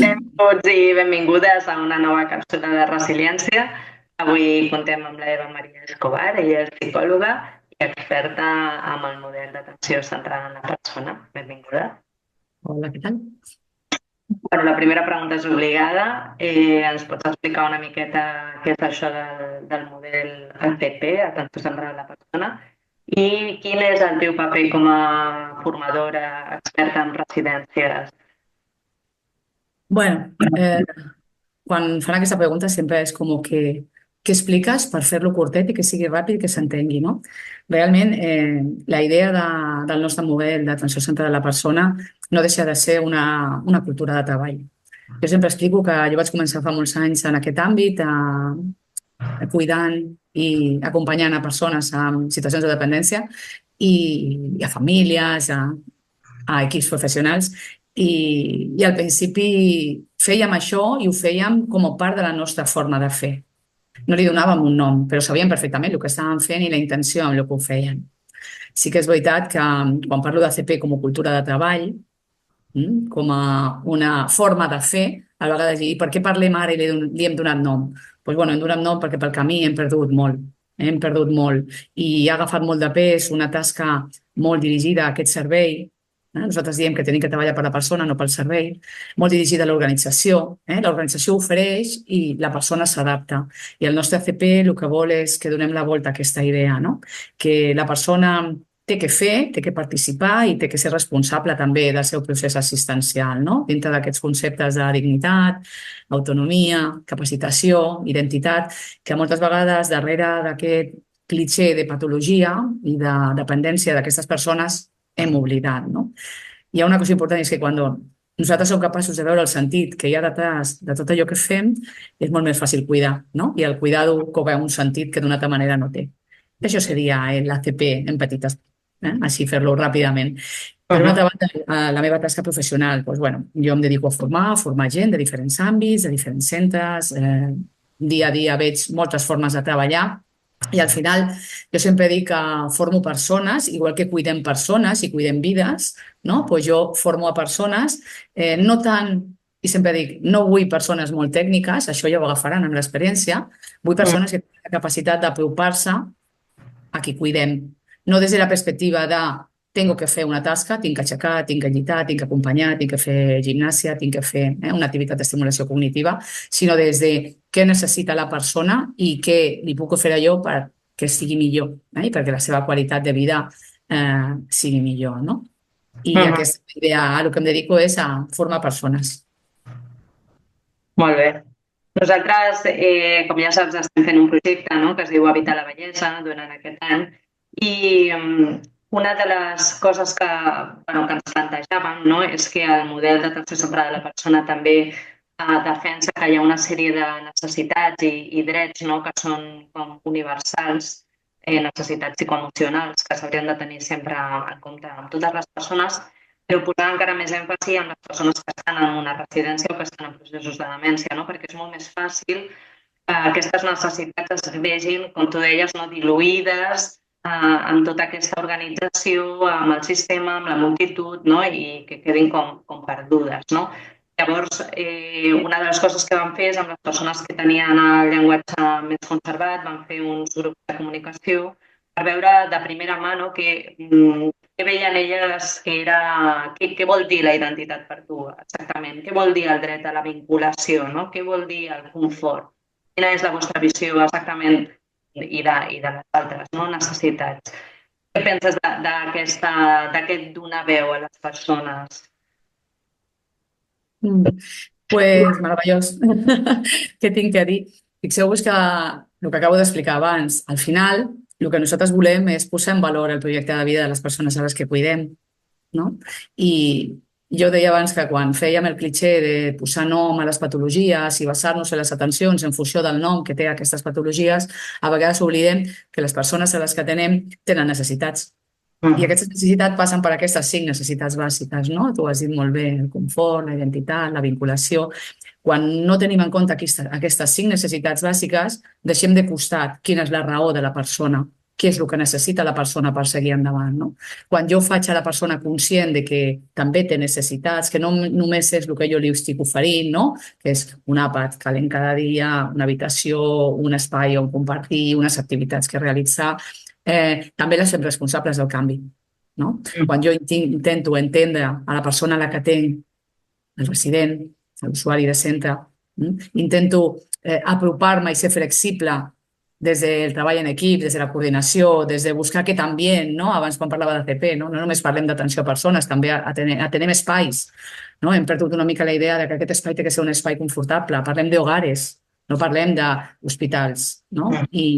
Benvinguts i benvingudes a una nova càpsula de resiliència. Avui contem amb la Eva Maria Escobar, ella és psicòloga i experta amb el model d'atenció centrada en la persona. Benvinguda. Hola, què tal? Bueno, la primera pregunta és obligada. Ens pots explicar una miqueta què és això del model ACP, atenció centrada en la persona, i quin és el teu paper com a formadora experta en residències? Bueno, quan fan aquesta pregunta sempre és com que què expliques per fer-lo curtet i que sigui ràpid i que s'entengui, no? Realment, la idea del nostre model d'atenció centrada a la persona no deixa de ser una cultura de treball. Jo sempre explico que jo vaig començar fa molts anys en aquest àmbit, cuidant i acompanyant a persones en situacions de dependència i a famílies, a equips professionals i al principi fèiem això i ho fèiem com a part de la nostra forma de fer. No li donàvem un nom, però sabíem perfectament el que estàvem fent i la intenció amb el que ho feien. Sí que és veritat que quan parlo d'ACP com a cultura de treball, com a una forma de fer, a vegades dir per què parlem ara i li hem donat nom? Doncs bueno, hem donat nom perquè pel camí hem perdut molt, hem perdut molt i ha agafat molt de pes una tasca molt dirigida a aquest servei. Nosaltres diem que tenim que treballar per la persona, no pel servei, molt dirigida a l'organització. L'organització ofereix i la persona s'adapta. I el nostre ACP el que vol és que donem la volta a aquesta idea, no? Que la persona té que fer, té que participar i té que ser responsable també del seu procés assistencial, no? Dintre d'aquests conceptes de dignitat, autonomia, capacitació, identitat, que moltes vegades darrere d'aquest clitxé de patologia i de dependència d'aquestes persones hem oblidat, no? Hi ha una cosa important, és que quan nosaltres som capaços de veure el sentit que hi ha detrás de tot allò que fem, és molt més fàcil cuidar, no? I el cuidar-ho cobra un sentit que d'una altra manera no té. Això seria l'ACP en petites, així fer-lo ràpidament. Per una altra banda, la meva tasca professional, doncs, bueno, jo em dedico a formar gent de diferents àmbits, de diferents centres, dia a dia veig moltes formes de treballar i al final jo sempre dic que formo persones, igual que cuidem persones i cuidem vides, no? Pues jo formo a persones, no tant, i sempre dic, no vull persones molt tècniques, això ja ho agafaran amb l'experiència, vull persones que tenen la capacitat d'apropar-se a qui cuidem, no des de la perspectiva de tengo que fer una tasca, tinc que aixecar, tinc que lluitar, tinc que acompanyar, tinc que fer gimnàsia, tinc que fer una activitat d'estimulació cognitiva, sinó des de què necessita la persona i què li puc oferir jo perquè sigui millor i perquè la seva qualitat de vida sigui millor, no? I aquesta idea, a el que em dedico és a formar persones. Molt bé. Nosaltres, com ja saps, estem fent un projecte, no?, que es diu Habitar la Bellesa durant aquest any i una de les coses que ens plantejàvem, no?, és que el model d'atenció centrada a la persona també defensa que hi ha una sèrie de necessitats i drets, no?, que són com universals, necessitats psicoemocionals que s'haurien de tenir sempre en compte amb totes les persones, però posar encara més èmfasi en les persones que estan en una residència o que estan en processos de demència, no?, perquè és molt més fàcil que aquestes necessitats es vegin, com tu deies, no?, diluïdes amb tota aquesta organització, amb el sistema, amb la multitud, no?, i que quedin com perdudes, no? Llavors, una de les coses que vam fer és amb les persones que tenien el llenguatge més conservat, vam fer uns grups de comunicació per veure de primera mà, no?, què veien elles, què vol dir la identitat per tu exactament, què vol dir el dret a la vinculació, no?, què vol dir el confort, quina és la vostra visió exactament i de les altres, no?, necessitats. Què penses d'aquest donar veu a les persones? Pues meravellós. Què tinc a dir? Fixeu-vos que el que acabo d'explicar abans, al final, el que nosaltres volem és posar en valor el projecte de vida de les persones a les que cuidem, no? I jo deia abans que quan fèiem el clitxé de posar nom a les patologies i basar-nos en les atencions en funció del nom que té aquestes patologies, a vegades oblidem que les persones a les que atenem tenen necessitats. I aquestes necessitats passen per aquestes 5 necessitats bàsiques, no? Tu ho has dit molt bé, el confort, la identitat, la vinculació. Quan no tenim en compte aquestes 5 necessitats bàsiques, deixem de costat quina és la raó de la persona què és el que necessita la persona per seguir endavant, no? Quan jo faig a la persona conscient de que també té necessitats, que no només és el que jo li estic oferint, no? Que és un àpat calent cada dia, una habitació, un espai on compartir, unes activitats que realitzar, també les fem responsables del canvi, no? Quan jo intento entendre a la persona a la que atenc, el resident, l'usuari de centre, intento apropar-me i ser flexible des del treball en equip, des de la coordinació, des de buscar aquest ambient, no? Abans quan parlava d'ACP, no? No només parlem d'atenció a persones, també atenem espais, no? Hem perdut una mica la idea de que aquest espai té que ser un espai confortable. Parlem d'hogares, no parlem d'hospitals, no? I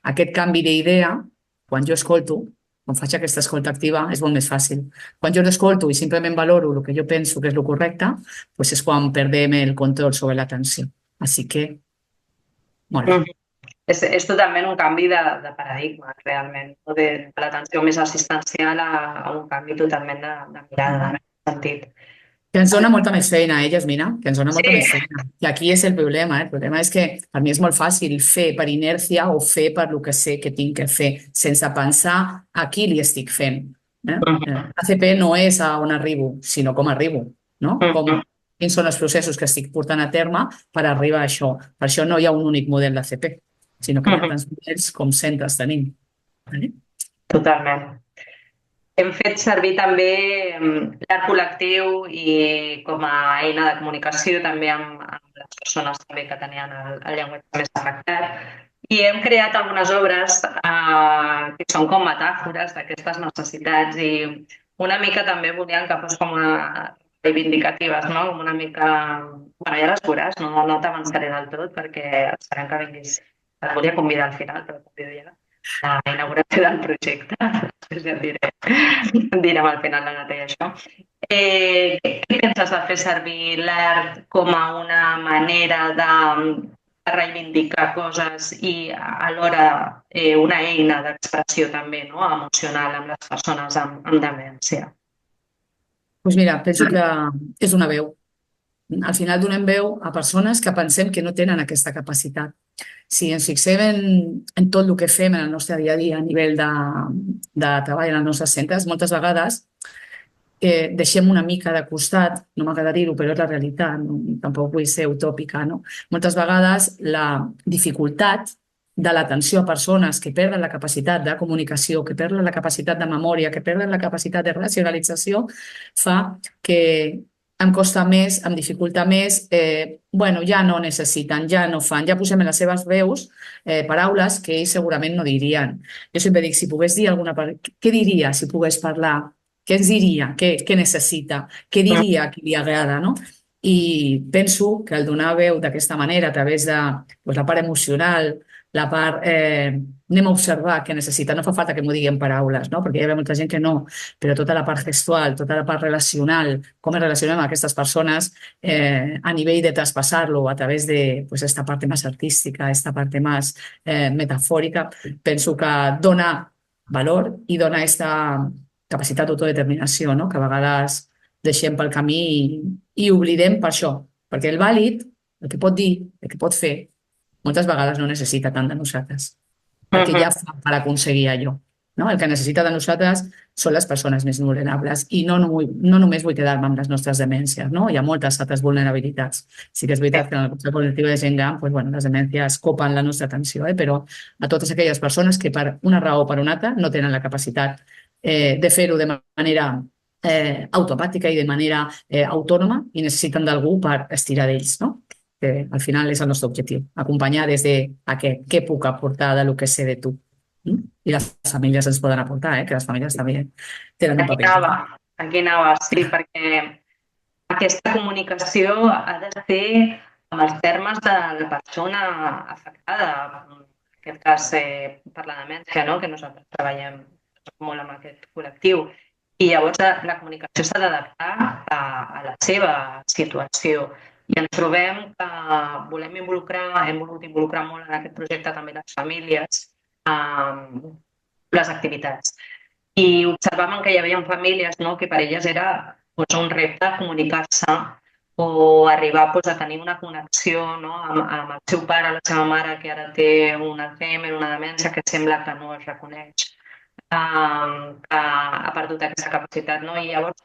aquest canvi d'idea, quan jo escolto, quan faig aquesta escolta activa, és molt més fàcil. Quan jo no escolto i simplement valoro el que jo penso que és el correcte, doncs és quan perdem el control sobre l'atenció. Així que, molt bé. És totalment un canvi de paradigma, realment, no? De l'atenció més assistencial a un canvi totalment de mirada, en aquest sentit. Que ens dona molta més feina, Yasmina, que ens dona molta Sí. més feina. I aquí és el problema. El problema és que per mi és molt fàcil fer per inèrcia o fer per el que sé que tinc que fer, sense pensar a qui li estic fent. ACP no és a on arribo, sinó com arribo, no? Quins són els processos que estic portant a terme per arribar a això. Per això no hi ha un únic model d'ACP, sinó que hi ha tants models com centres tenim. Vale? Totalment. Hem fet servir també l'art col·lectiu i com a eina de comunicació també amb les persones també que tenien el llenguatge més afectat. I hem creat algunes obres que són com metàfores d'aquestes necessitats i una mica també volíem que fos com reivindicatives, no? Com una mica... Bueno, ja les veuràs, no t'avançaré del tot perquè esperem que vinguis. Et volia convidar al final, però et convido ja a la inauguració del projecte. Després ja et direm al final la data i això. Què penses de fer servir l'art com a una manera de reivindicar coses i alhora una eina d'expressió també, no? Emocional amb les persones amb demència? Doncs mira, penso que és una veu. Al final donem veu a persones que pensem que no tenen aquesta capacitat. Si ens fixem en tot el que fem en el nostre dia a dia a nivell de treball en els nostres centres, moltes vegades deixem una mica de costat, no m'agrada dir-ho, però és la realitat, no? Tampoc vull ser utòpica, no? Moltes vegades la dificultat de l'atenció a persones que perden la capacitat de comunicació, que perden la capacitat de memòria, que perden la capacitat de racionalització, fa que em costa més, em dificulta més, bueno, ja no necessiten, ja no fan, ja posem en les seves veus paraules que ells segurament no dirien. Jo sempre dic, si pogués dir alguna cosa, què diria si pogués parlar? Què ens diria? Què necessita? Què diria a qui li agrada, no? I penso que el donar veu d'aquesta manera, a través de la part emocional, la part... anem a observar què necessita. No fa falta que m'ho digui en paraules, no? Perquè hi ha molta gent que no, però tota la part gestual, tota la part relacional, com ens relacionem amb aquestes persones a nivell de traspassar-lo a través de esta parte más artística, esta parte más metafòrica, penso que dona valor i dona aquesta capacitat d'autodeterminació, no? Que a vegades deixem pel camí i oblidem per això, perquè el vàlid, el que pot dir, el que pot fer, moltes vegades no necessita tant de nosaltres, perquè ja fa per aconseguir allò. No? El que necessita de nosaltres són les persones més vulnerables i no només vull quedar-me amb les nostres demències, no? Hi ha moltes altres vulnerabilitats. Sí que és veritat que en el concepte col·lectiu de gent gran les demències copen la nostra atenció, però a totes aquelles persones que per una raó o per una altra no tenen la capacitat de fer-ho de manera automàtica i de manera autònoma i necessiten d'algú per estirar d'ells, no? Que al final és el nostre objectiu, acompanyar des de què puc aportar de lo que sé de tu. I les famílies ens poden aportar, que les famílies també tenen un paper. Aquí anava, sí, perquè aquesta comunicació ha de ser amb els termes de la persona afectada, en aquest cas per la demència, no? Que nosaltres treballem molt amb aquest col·lectiu. I llavors la comunicació s'ha d'adaptar a la seva situació. I ens trobem que hem volgut involucrar molt en aquest projecte també les famílies amb les activitats. I observàvem que hi havia famílies, no? Que per elles era un repte comunicar-se o arribar doncs, a tenir una connexió, no? Amb el seu pare, la seva mare, que ara té un Alzheimer, una demència que sembla que no es reconeix, que ha perdut aquesta capacitat. No? I llavors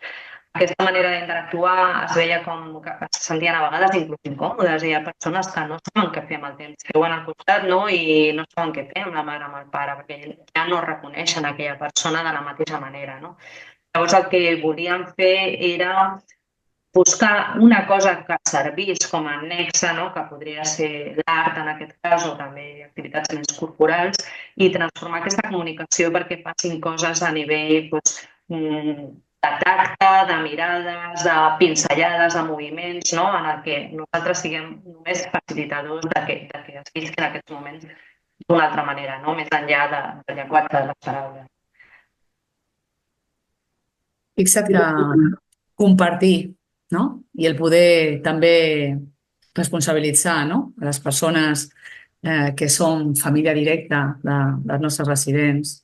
aquesta manera d'interactuar es veia com que es sentien a vegades inclús incòmodes. Hi ha persones que no saben què fer amb el temps, que al costat, no? I no saben què fer amb la mare, amb el pare, perquè ja no reconeixen aquella persona de la mateixa manera. No? Llavors el que volíem fer era buscar una cosa que servís com a nexe, no? Que podria ser l'art en aquest cas o també activitats més corporals i transformar aquesta comunicació perquè facin coses a nivell doncs, de tacte, de mirades, de pinzellades, de moviments, no? En el que nosaltres siguem només facilitadors de que es visquin aquests moments d'una altra manera, no? Més enllà del llenguatge de les paraules. Fixa't que compartir, no? I el poder també responsabilitzar, no? A les persones que són família directa dels nostres residents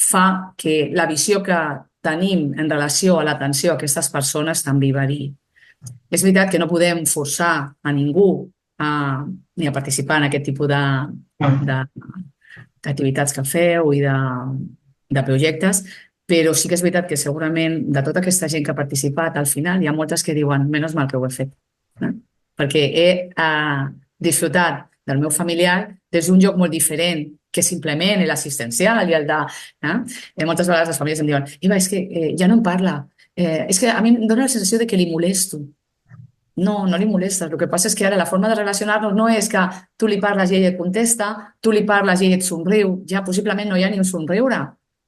fa que la visió que tenim en relació a l'atenció a aquestes persones també varia. És veritat que no podem forçar a ningú ni a participar en aquest tipus d'activitats que feu i de projectes, però sí que és veritat que segurament de tota aquesta gent que ha participat, al final hi ha moltes que diuen menys mal que ho he fet, perquè he disfrutat del meu familiar des d'un lloc molt diferent que simplement l'assistencial i el de... Moltes vegades les famílies em diuen Iva, és que ja no em parla, és que a mi em dóna la sensació de que li molesto. No, no li molestes. El que passa és que ara la forma de relacionar-nos no és que tu li parles i ell et contesta, tu li parles i ell et somriu. Ja possiblement no hi ha ni un somriure.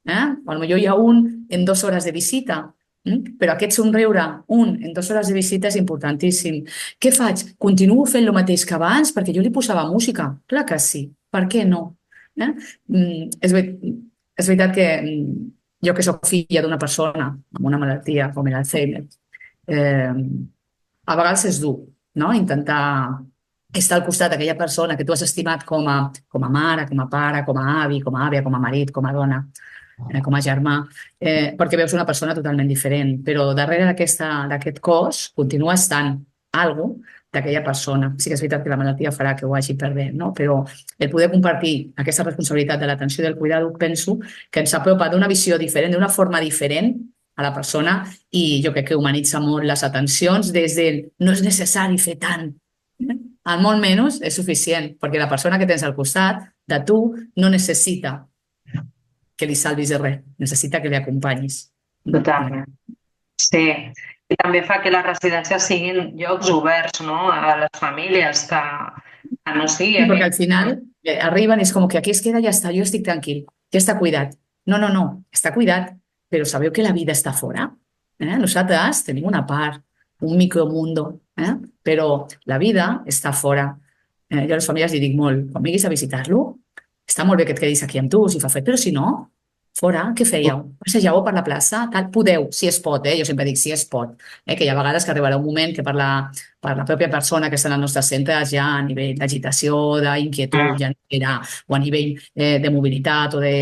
Potser hi ha un en 2 hores de visita. Però aquest somriure, un en 2 hores de visita, és importantíssim. Què faig? Continuo fent el mateix que abans perquè jo li posava música? Clar que sí. Per què no? És veritat que jo que sóc filla d'una persona amb una malaltia com l'Alzheimer, eh, a vegades és dur, no? Intentar estar al costat d'aquella persona que tu has estimat com a mare, com a pare, com a avi, com a àvia, com a marit, com a dona, com a germà, perquè veus una persona totalment diferent, però darrere d'aquest cos continua estant algo d'aquella persona. Sí que és veritat que la malaltia farà que ho hagi perdent, no? Però el poder compartir aquesta responsabilitat de l'atenció i del cuidado penso que ens apropa d'una visió diferent, d'una forma diferent a la persona i jo crec que humanitza molt les atencions des del no és necessari fer tant. Al molt menys és suficient, perquè la persona que tens al costat de tu no necessita que li salvis de res, necessita que li acompanyis. Totalment. Sí, i també fa que les residències siguin llocs oberts, no? A les famílies, que no sigui Sí, perquè aquell... al final arriben i és com que aquí es queda i ja està, jo estic tranquil, ja està cuidat. No, no, no, està cuidat, però sabeu que la vida està fora? Nosaltres tenim una part, un micromundo, però la vida està fora. Jo a les famílies li dic molt, quan vinguis a visitar-lo, està molt bé que et quedis aquí amb tu, si fa fred, però si no, fora, què fèieu? Passejàveu per la plaça? Tal? Podeu, si es pot, jo sempre dic si es pot, que hi ha vegades que arribarà un moment que per la pròpia persona que està en els nostres centres ja a nivell d'agitació, d'inquietud, ja no era, o a nivell de mobilitat o de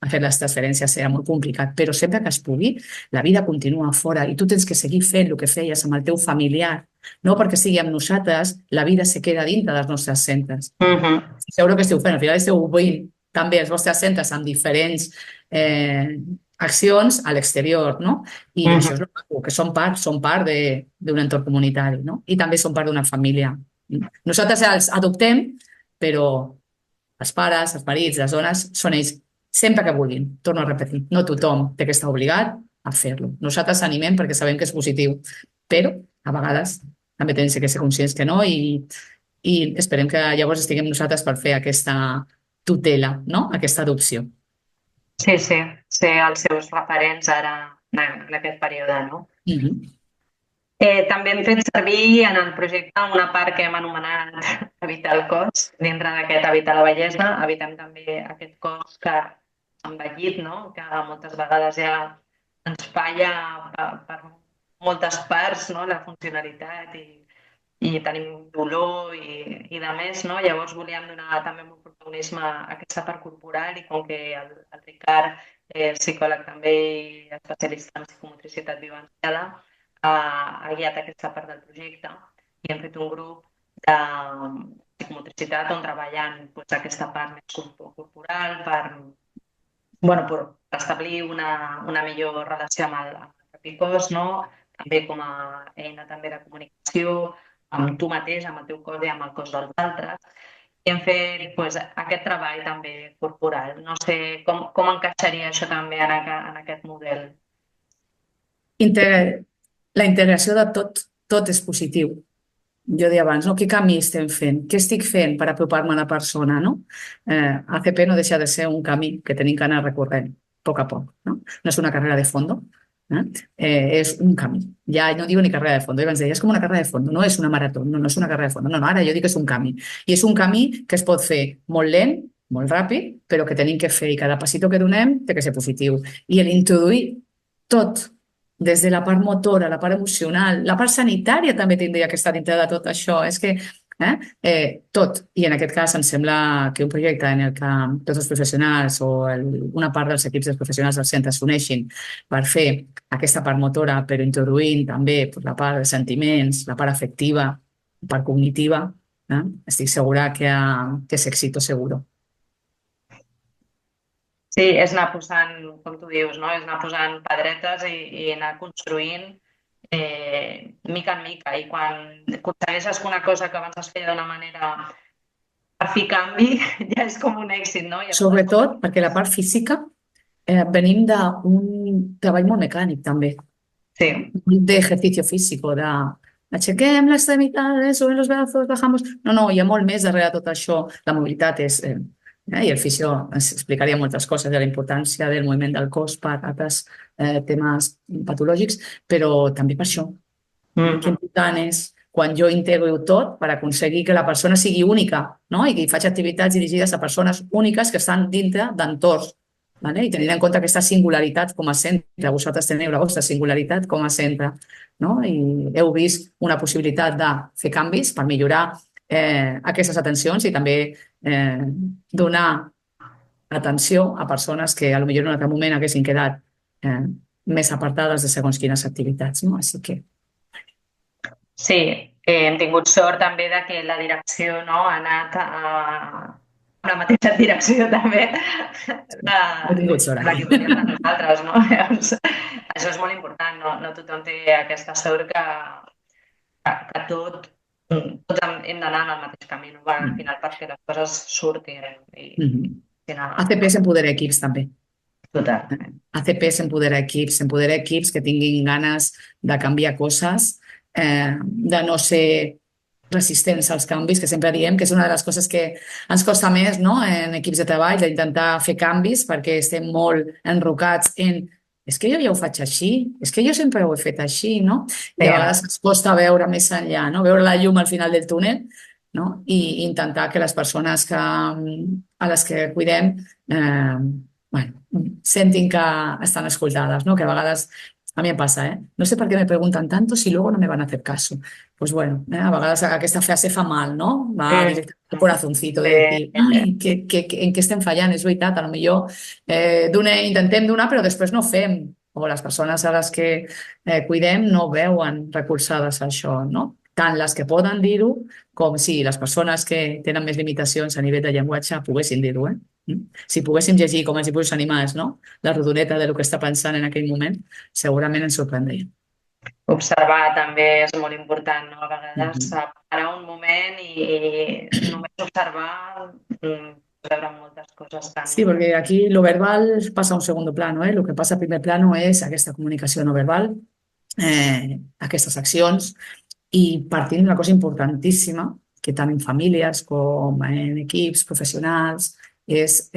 fer les transferències serà molt complicat, però sempre que es pugui, la vida continua fora i tu tens que seguir fent el que feies amb el teu familiar, no perquè sigui amb nosaltres, la vida se queda dintre dels nostres centres. Seguro que esteu fent, al final esteu obrint també els vostres centres amb diferents accions a l'exterior, no? I això és el que són part d'un entorn comunitari, no? I també són part d'una família. Nosaltres els adoptem, però els pares, els marits, les dones, són ells sempre que vulguin. Torno a repetir, no tothom té que estar obligat a fer-lo. Nosaltres animem perquè sabem que és positiu, però a vegades també tenim que ser conscients que no i esperem que llavors estiguem nosaltres per fer aquesta tutela, no? Aquesta adopció. Sí, sí, ser els seus referents ara en aquest període, no? També hem fet servir en el projecte una part que hem anomenat Habitar el cos. Dintre d'aquest Habitar la bellesa, evitem també aquest cos que ha envellit, no? Que moltes vegades ja ens falla per moltes parts, no? La funcionalitat i tenim dolor i de més, no? Llavors volíem donar també molt protagonisme a aquesta part corporal i com que el Ricard, psicòleg també i especialista en psicomotricitat vivenciada, ha guiat aquesta part del projecte i hem fet un grup de psicomotricitat on treballant doncs, aquesta part més corporal per establir una millor relació amb el propi cos, no? També com a eina també de comunicació amb tu mateix, amb el teu cos i amb el cos dels altres. I hem fet doncs, aquest treball també corporal. No sé com encaixaria això també en aquest model. La integració de tot és positiu. Jo deia abans, no? Què camí estem fent? Què estic fent per apropar-me a la persona? No? ACP no deixa de ser un camí que tenim que anar recorrent a poc a poc. No és una carrera de fondo, és un camí. Ja no digo ni carrera de fondo, abans deia, és com una carrera de fondo, no és una marató, no és una carrera de fondo. No, ara jo dic que és un camí. I és un camí que es pot fer molt lent, molt ràpid, però que tenim que fer i cada passito que donem té que ser positiu. I l'introduir tot, des de la part motora, la part emocional, la part sanitària també tindria que estar dintre de tot això. És que tot. I en aquest cas em sembla que un projecte en el que tots els professionals o una part dels equips dels professionals del centre s'uneixin per fer aquesta part motora, però introduint també la part de sentiments, la part afectiva, la part cognitiva, estic segura que és èxito seguro. Sí, és anar posant, com tu dius, no? És anar posant pedretes i anar construint mica en mica. I quan aconsegueixes que una cosa que abans es feia d'una manera per fer canvi, ja és com un èxit, no? Sobretot perquè la part física venim d'un treball molt mecànic també. Sí. De ejercicio físico, aixequem les extremitats, subim els brazos, bajamos. No, hi ha molt més darrere tot això. La mobilitat és... I el fisio ens explicaria moltes coses de la importància del moviment del cos per altres temes patològics, però també per això. Que important és quan jo integro tot per aconseguir que la persona sigui única, no? I que faig activitats dirigides a persones úniques que estan dintre d'entorns. I tenint en compte aquesta singularitat com a centre, vosaltres teniu la vostra singularitat com a centre, no? I heu vist una possibilitat de fer canvis per millorar aquestes atencions i també donar atenció a persones que potser en un altre moment haguessin quedat més apartades de segons quines activitats, no? Així que... Sí, hem tingut sort també de que la direcció ha anat en la mateixa direcció també de nosaltres, no? Llavors, això és molt important, no tothom té aquesta sort que tots hem d'anar en el mateix camí, no? Al final perquè les coses surtin. ACP s'empodera equips també. Total. ACP s'empodera equips que tinguin ganes de canviar coses, de no ser resistents als canvis, que sempre diem que és una de les coses que ens costa més, no? En equips de treball, d'intentar fer canvis perquè estem molt enrocats en és que jo ja ho faig així, és que jo sempre ho he fet així, no? I a vegades ens costa veure més enllà, no? Veure la llum al final del túnel, no? I intentar que les persones a les que cuidem sentin que estan escoltades, no? Que a vegades a mi em passa, no sé per què me preguntan tanto si luego no me van a hacer caso. Pues bueno, a vegades aquesta frase fa mal, no? Va directe al corazoncito de dir, ai, en què estem fallant? És veritat, potser intentem donar però després no fem, o les persones a les que cuidem no veuen recolzades a això, no? Tant les que poden dir-ho com si les persones que tenen més limitacions a nivell de llenguatge poguessin dir-ho, Si poguéssim llegir com els dibuixos animats, no? La rodoneta del que està pensant en aquell moment, segurament ens sorprendria. Observar també és molt important, no? A vegades parar un moment i només observar, veure moltes coses tan... Sí, perquè aquí lo verbal passa a un segundo plano, Lo que passa a primer plano és aquesta comunicació no verbal, aquestes accions, i partint d'una cosa importantíssima, que tant en famílies com en equips professionals és